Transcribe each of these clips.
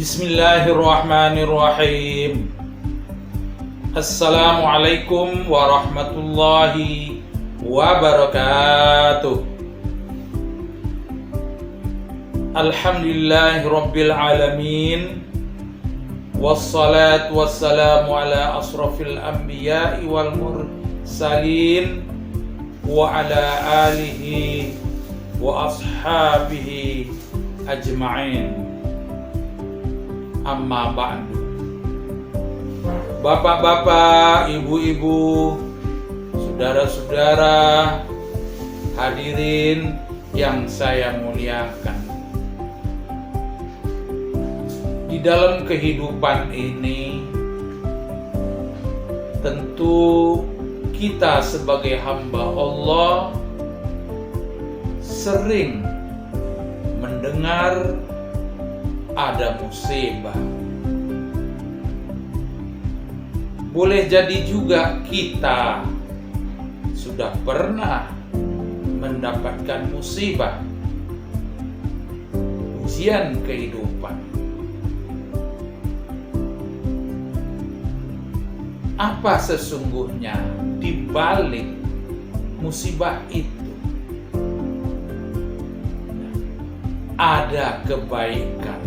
Bismillahirrahmanirrahim. Assalamualaikum warahmatullahi wabarakatuh. Alhamdulillahi rabbil alamin. Wassalatu wassalamu ala asrafil anbiya'i wal mursalin wa ala alihi wa ashabihi ajma'in. Amma ba'du. Bapak-bapak, ibu-ibu, saudara-saudara, hadirin yang saya muliakan. Di dalam kehidupan ini, tentu kita sebagai hamba Allah sering mendengar ada musibah. Boleh jadi juga kita sudah pernah mendapatkan musibah, ujian kehidupan. Apa sesungguhnya di balik musibah itu? Ada kebaikan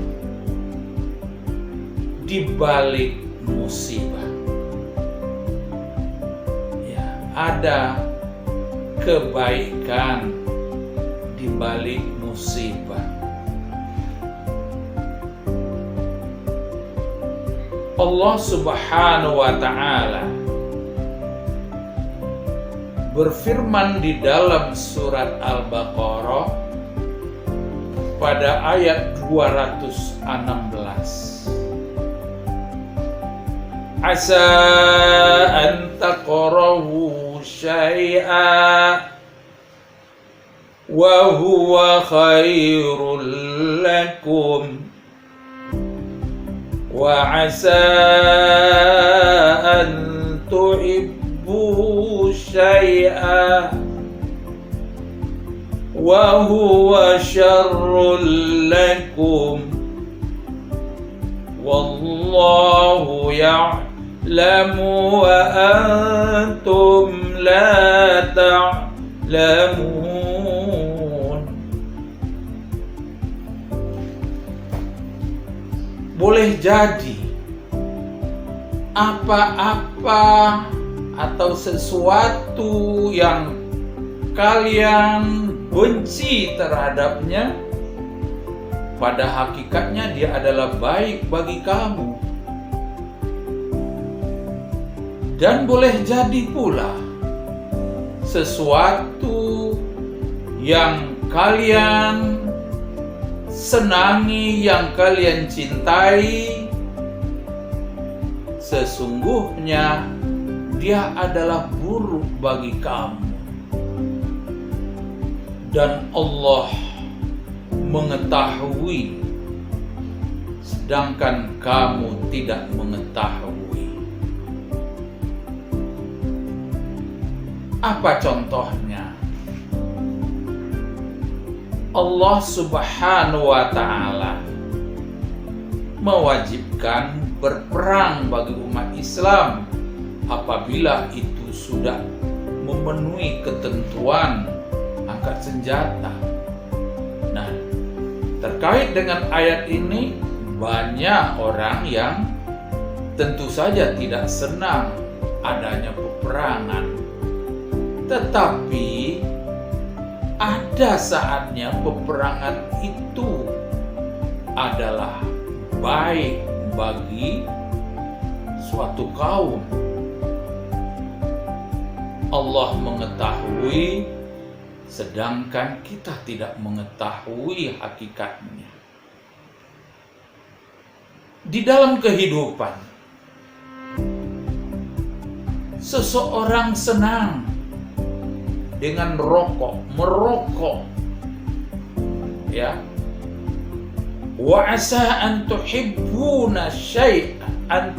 di balik musibah. Ya, ada kebaikan di balik musibah. Allah Subhanahu wa ta'ala berfirman di dalam surat Al-Baqarah pada ayat 216. Asa an taqrahu syai'a wa huwa khairul lakum wa asa an tuhibbu syai'a wa huwa syarrul lakum wallahu ya'lamu wa antum la ta'lamun. Boleh jadi apa-apa atau sesuatu yang kalian benci terhadapnya, pada hakikatnya dia adalah baik bagi kamu. Dan boleh jadi pula sesuatu yang kalian senangi, yang kalian cintai, sesungguhnya dia adalah buruk bagi kamu. Dan Allah mengetahui, sedangkan kamu tidak mengetahui. Apa contohnya? Allah Subhanahu wa ta'ala mewajibkan berperang bagi umat Islam apabila itu sudah memenuhi ketentuan angkat senjata. Nah, terkait dengan ayat ini, banyak orang yang tentu saja tidak senang adanya peperangan. Tetapi ada saatnya peperangan itu adalah baik bagi suatu kaum. Allah mengetahui, sedangkan kita tidak mengetahui hakikatnya. Di dalam kehidupan, seseorang senang dengan merokok, ya. Wa asa an tuhibbuna syai'an,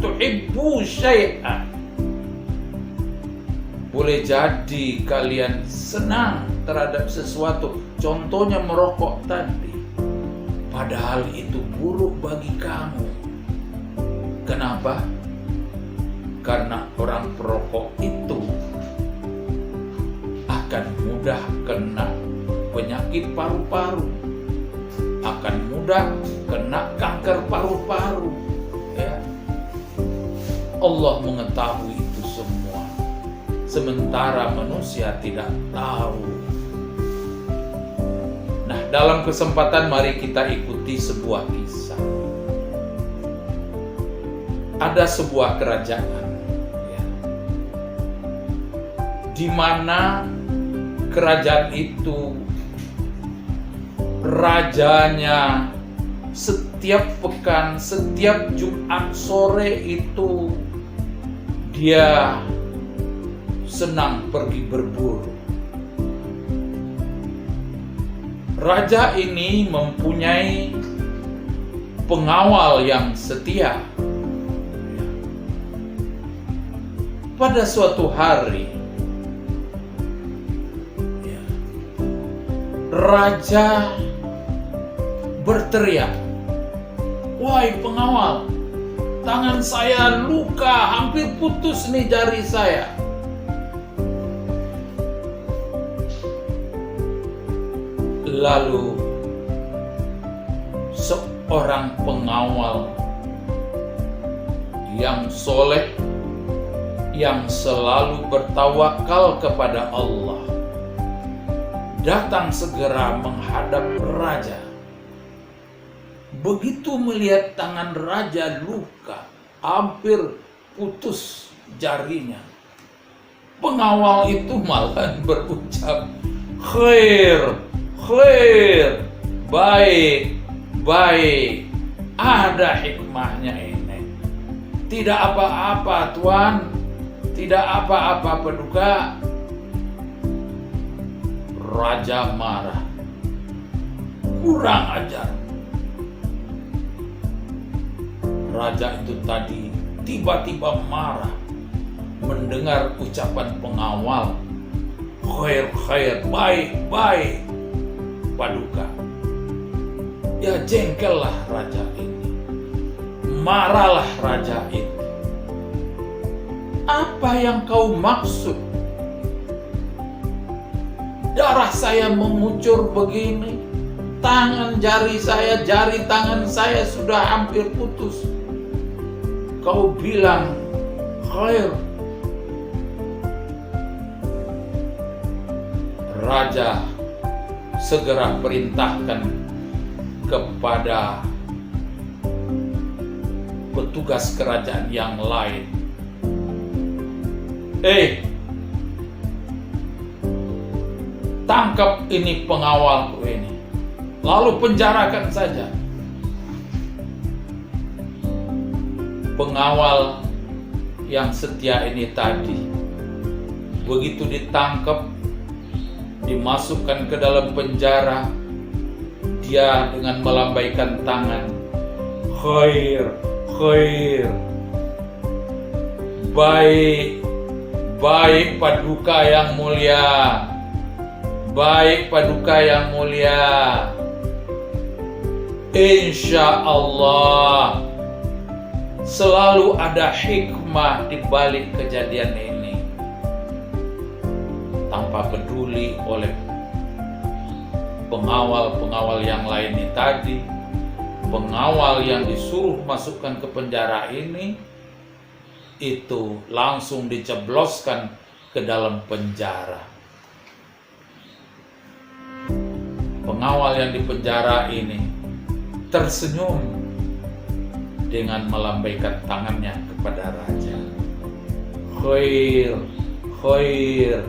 boleh jadi kalian senang terhadap sesuatu, contohnya merokok tadi. padahal itu buruk bagi kamu. Kenapa? Karena orang perokok itu akan mudah kena penyakit paru-paru, akan mudah kena kanker paru-paru. Ya. Allah mengetahui itu semua, sementara manusia tidak tahu. Nah, dalam kesempatan mari kita ikuti sebuah kisah. Ada sebuah kerajaan, ya, di mana kerajaan itu rajanya setiap pekan, setiap Jumat sore itu dia senang pergi berburu. Raja ini mempunyai pengawal yang setia. Pada suatu hari, raja berteriak, "Wahai pengawal, tangan saya luka, hampir putus nih jari saya." Lalu seorang pengawal yang soleh, yang selalu bertawakal kepada Allah, datang segera menghadap raja. Begitu melihat tangan raja luka, hampir putus jarinya, pengawal itu malah berucap, "Khair, khair, baik, baik, ada hikmahnya ini. Tidak apa-apa, Tuan, tidak apa-apa, Paduka." Raja marah, kurang ajar. Raja itu tadi tiba-tiba marah mendengar ucapan pengawal, "Khair, khair, baik, baik, Paduka." Ya, jengkellah raja ini, marahlah raja ini. "Apa yang kau maksud? Darah saya mengucur begini, tangan jari saya, jari tangan saya sudah hampir putus. Kau bilang khair." Raja segera perintahkan kepada petugas kerajaan yang lain, tangkap ini pengawalku ini, lalu penjarakan saja." Pengawal yang setia ini tadi begitu ditangkap, dimasukkan ke dalam penjara, dia dengan melambaikan tangan, "Khair, khair, baik, baik, Paduka yang mulia, baik, Paduka yang mulia. Insya Allah selalu ada hikmah di balik kejadian ini." Tanpa peduli oleh pengawal-pengawal yang lain ini tadi, pengawal yang disuruh masukkan ke penjara ini itu langsung dicebloskan ke dalam penjara. Pengawal yang di penjara ini tersenyum dengan melambaikan tangannya kepada raja, "Khair, khair,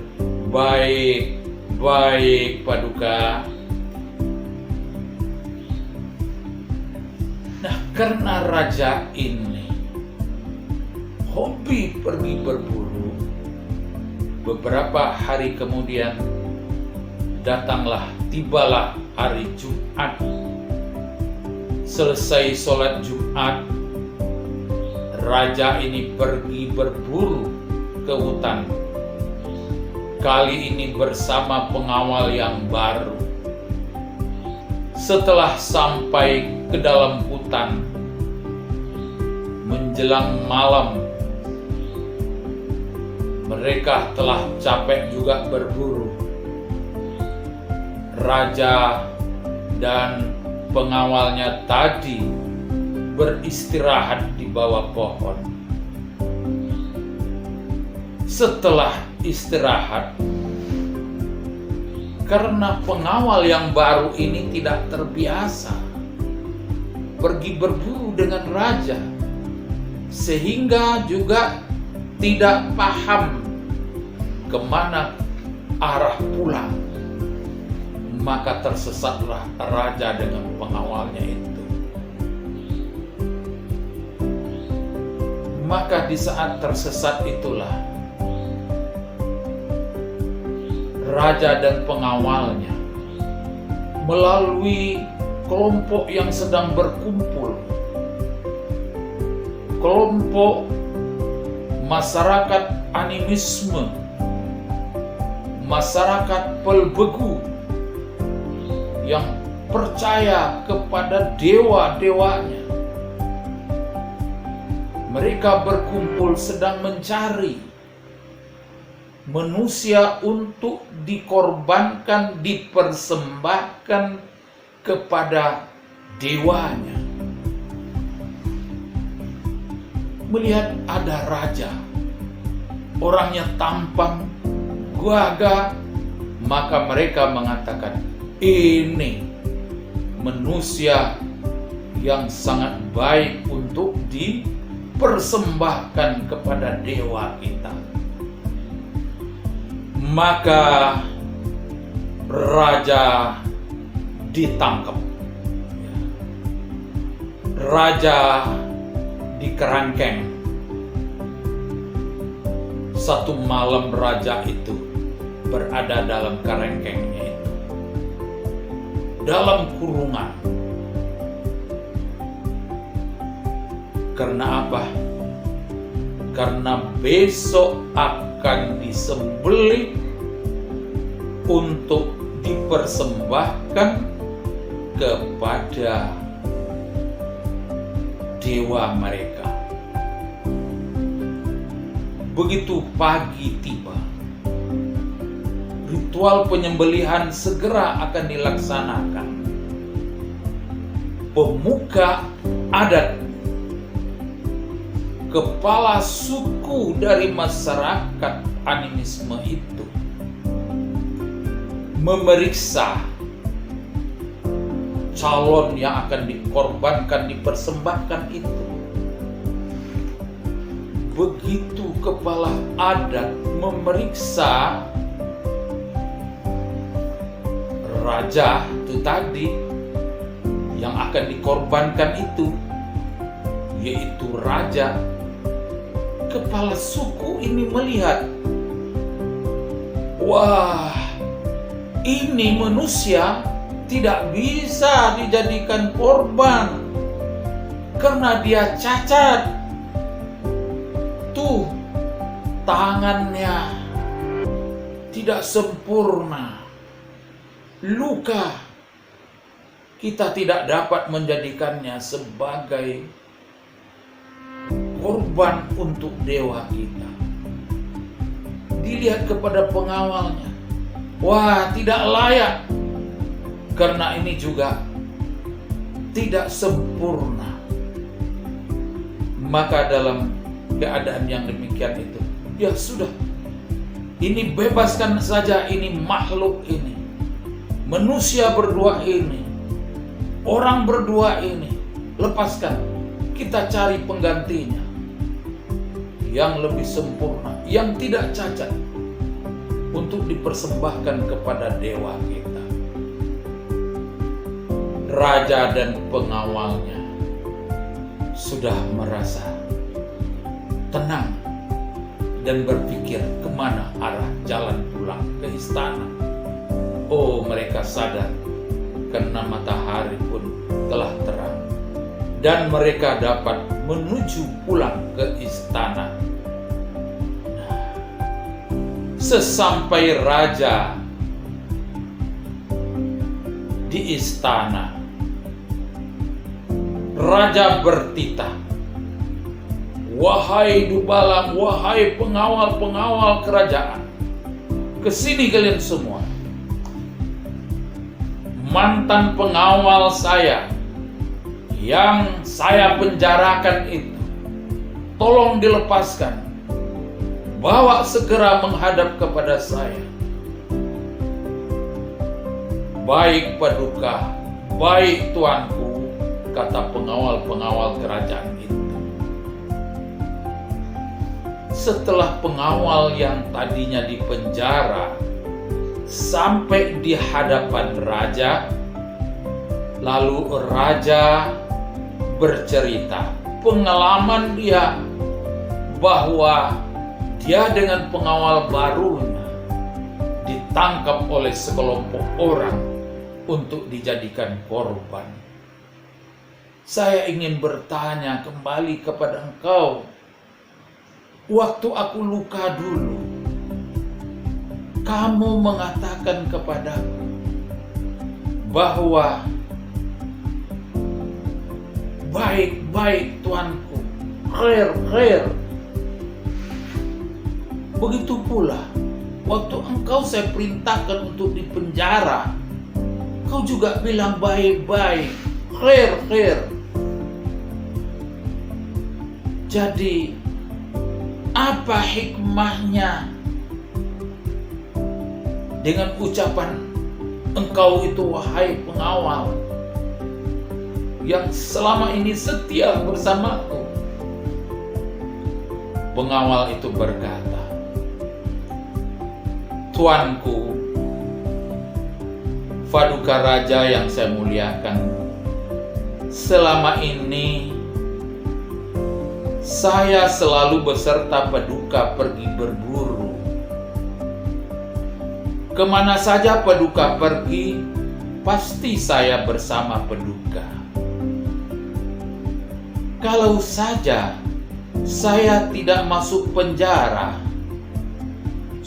baik, baik, Paduka." Nah, karena raja ini hobi pergi berburu, beberapa hari kemudian tibalah hari Jumat. Selesai sholat Jumat, raja ini pergi berburu ke hutan. Kali ini bersama pengawal yang baru. Setelah sampai ke dalam hutan, menjelang malam, mereka telah capek juga berburu. Raja dan pengawalnya tadi beristirahat di bawah pohon. Setelah istirahat, karena pengawal yang baru ini tidak terbiasa pergi berburu dengan raja, sehingga juga tidak paham kemana arah pulang, maka tersesatlah raja dengan pengawalnya itu. Maka di saat tersesat itulah raja dan pengawalnya melalui kelompok yang sedang berkumpul, kelompok masyarakat animisme, masyarakat pelbegu yang percaya kepada dewa-dewanya. Mereka berkumpul sedang mencari manusia untuk dikorbankan, dipersembahkan kepada dewanya. Melihat ada raja, orangnya tampan, gagah, maka mereka mengatakan, ini manusia yang sangat baik untuk dipersembahkan kepada dewa kita. Maka raja ditangkap, raja dikerangkeng. Satu malam raja itu berada dalam kerangkengnya itu, dalam kurungan. Karena apa? Karena besok akan disembelih untuk dipersembahkan kepada dewa mereka. Begitu pagi tiba, ritual penyembelihan segera akan dilaksanakan. Pemuka adat, kepala suku dari masyarakat animisme itu memeriksa calon yang akan dikorbankan, dipersembahkan itu. Begitu kepala adat memeriksa raja itu tadi yang akan dikorbankan itu, yaitu raja, kepala suku ini melihat, wah, ini manusia tidak bisa dijadikan korban karena dia cacat. Tuh, tangannya tidak sempurna, luka. Kita tidak dapat menjadikannya sebagai korban untuk dewa kita. Dilihat kepada pengawalnya, wah, tidak layak karena ini juga tidak sempurna. Maka dalam keadaan yang demikian itu, ya sudah, ini bebaskan saja ini makhluk ini, manusia berdua ini, orang berdua ini, lepaskan, kita cari penggantinya yang lebih sempurna, yang tidak cacat, untuk dipersembahkan kepada dewa kita. Raja dan pengawalnya sudah merasa tenang dan berpikir kemana arah jalan pulang ke istana. Oh, mereka sadar karena matahari pun telah terang dan mereka dapat menuju pulang ke istana. Nah, sesampai raja di di istana. Raja bertitah, "Wahai Dubalang, wahai pengawal-pengawal kerajaan, kesini kalian semua. Mantan pengawal saya yang saya penjarakan itu, tolong dilepaskan. Bawa segera menghadap kepada saya." "Baik Paduka, baik tuanku," kata pengawal-pengawal kerajaan itu. Setelah pengawal yang tadinya di penjara sampai di hadapan raja, lalu raja bercerita pengalaman dia bahwa dia dengan pengawal barunya ditangkap oleh sekelompok orang untuk dijadikan korban. Saya ingin bertanya kembali kepada engkau. Waktu aku luka dulu, kamu mengatakan kepadaku bahwa baik-baik tuanku, khair. Begitu pula waktu engkau saya perintahkan untuk dipenjara, kau juga bilang baik-baik, khair. Jadi apa hikmahnya dengan ucapan engkau itu, wahai pengawal yang selama ini setia bersamaku? Pengawal itu berkata, "Tuanku, Paduka Raja yang saya muliakan, selama ini saya selalu beserta Paduka pergi berburu. Kemana saja Paduka pergi, pasti saya bersama Paduka. Kalau saja saya tidak masuk penjara,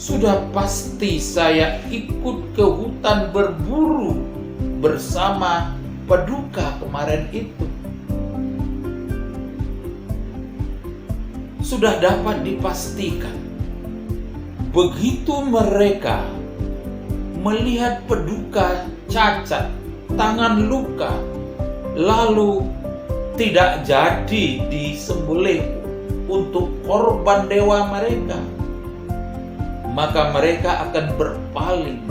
sudah pasti saya ikut ke hutan berburu bersama Paduka kemarin itu. Sudah dapat dipastikan, begitu mereka melihat Paduka cacat, tangan luka, lalu tidak jadi disembelih untuk korban dewa mereka, maka mereka akan berpaling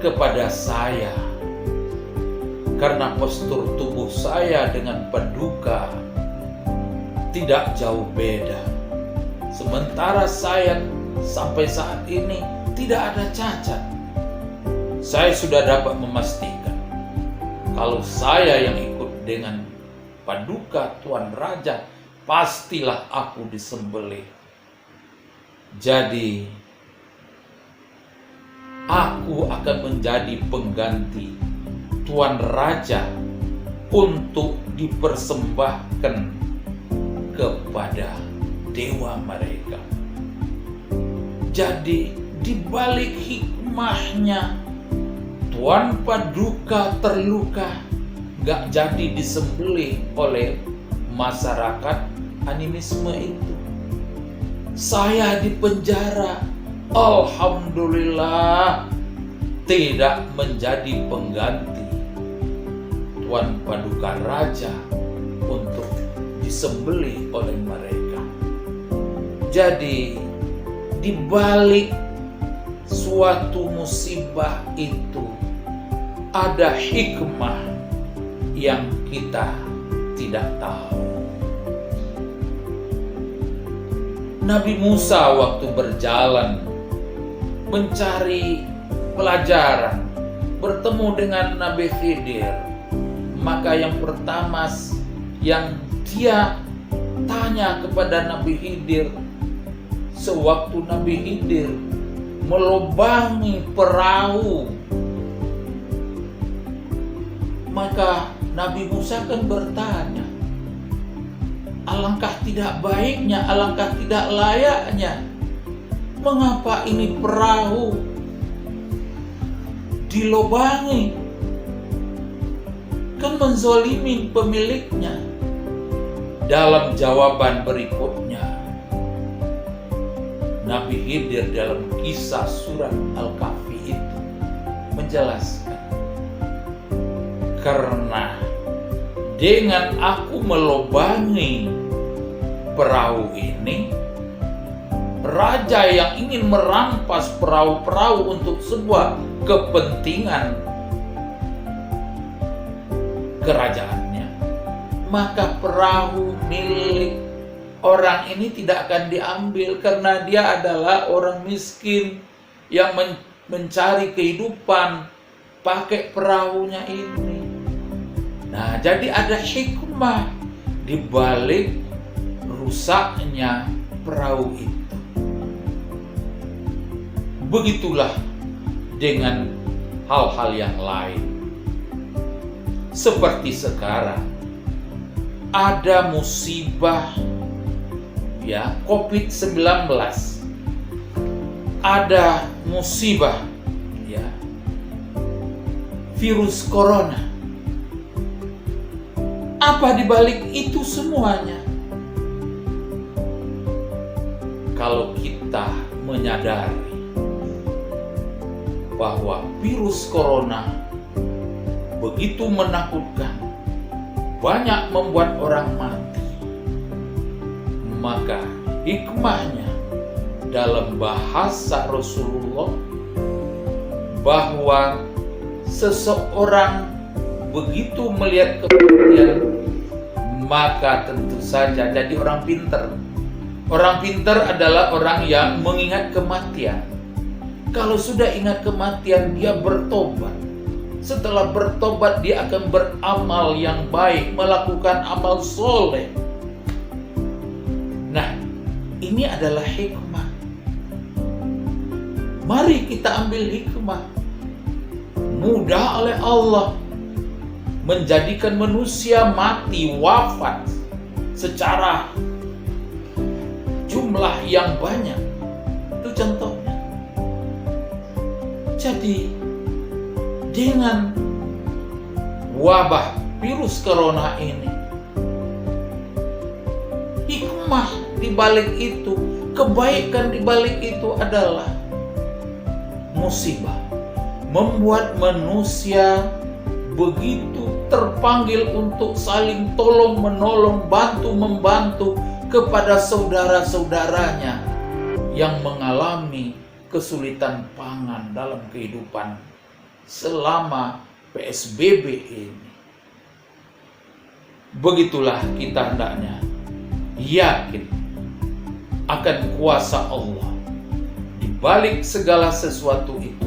kepada saya, karena postur tubuh saya dengan Paduka tidak jauh beda. Sementara saya sampai saat ini tidak ada cacat. Saya sudah dapat memastikan kalau saya yang ikut dengan Paduka Tuan Raja, pastilah aku disembelih. Jadi aku akan menjadi pengganti Tuan Raja untuk dipersembahkan kepada dewa mereka. Jadi di balik hikmahnya, Tuan Paduka terluka, gak jadi disembelih oleh masyarakat animisme itu. Saya di penjara, alhamdulillah, tidak menjadi pengganti Tuan Paduka Raja untuk disembelih oleh mereka. Jadi di balik suatu musibah itu ada hikmah yang kita tidak tahu. Nabi Musa waktu berjalan mencari pelajaran, bertemu dengan Nabi Khidir, maka yang pertama yang dia tanya kepada Nabi Khidir, sewaktu Nabi Khidir melubangi perahu, maka Nabi Musa kan bertanya, alangkah tidak baiknya, alangkah tidak layaknya, mengapa ini perahu dilubangi kan menzolimi pemiliknya. Dalam jawaban berikutnya, Nabi Khidir dalam kisah surat Al-Kahfi itu menjelaskan, karena dengan aku melobangi perahu ini, raja yang ingin merampas perahu-perahu untuk sebuah kepentingan kerajaannya, maka perahu milik orang ini tidak akan diambil karena dia adalah orang miskin yang mencari kehidupan pakai perahunya ini. Nah, jadi ada hikmah di balik rusaknya perahu itu. Begitulah dengan hal-hal yang lain. Seperti sekarang ada musibah COVID-19, ada musibah virus corona. Apa dibalik itu semuanya? Kalau kita menyadari bahwa virus corona begitu menakutkan, banyak membuat orang mati, maka hikmahnya dalam bahasa Rasulullah bahwa seseorang begitu melihat kematian, maka tentu saja jadi orang pintar. Orang pintar adalah orang yang mengingat kematian. Kalau sudah ingat kematian, dia bertobat. Setelah bertobat, dia akan beramal yang baik, melakukan amal soleh. Nah, ini adalah hikmah. Mari kita ambil hikmah. Mudah oleh Allah menjadikan manusia mati, wafat secara jumlah yang banyak. Itu contohnya. Jadi dengan wabah virus corona ini, hikmah di balik itu, kebaikan di balik itu adalah musibah. Membuat manusia begitu terpanggil untuk saling tolong menolong, bantu membantu kepada saudara-saudaranya yang mengalami kesulitan pangan dalam kehidupan selama PSBB ini. Begitulah kita hendaknya yakin akan kuasa Allah di balik segala sesuatu itu.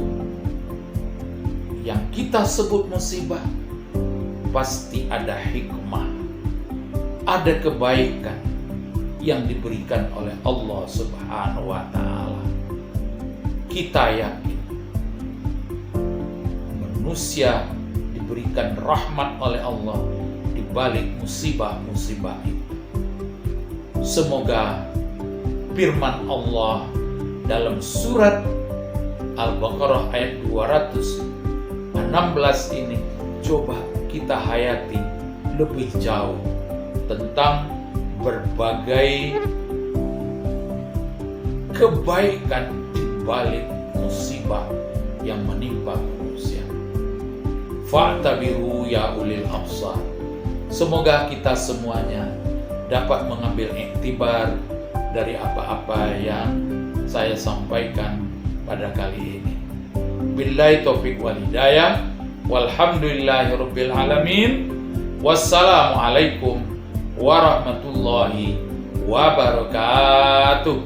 Yang kita sebut musibah, pasti ada hikmah, ada kebaikan yang diberikan oleh Allah Subhanahu wa Ta'ala. Kita yakin manusia diberikan rahmat oleh Allah di balik musibah-musibah itu. Semoga firman Allah dalam surat Al-Baqarah ayat 216 ini coba kita hayati lebih jauh tentang berbagai kebaikan di balik musibah yang menimpa manusia. Fa'tabiru ya ulil absar. Semoga kita semuanya dapat mengambil iktibar dari apa-apa yang saya sampaikan pada kali ini. Billahi taufiq wal hidayah. Walhamdulillahirabbil alamin. Wassalamualaikum warahmatullahi wabarakatuh.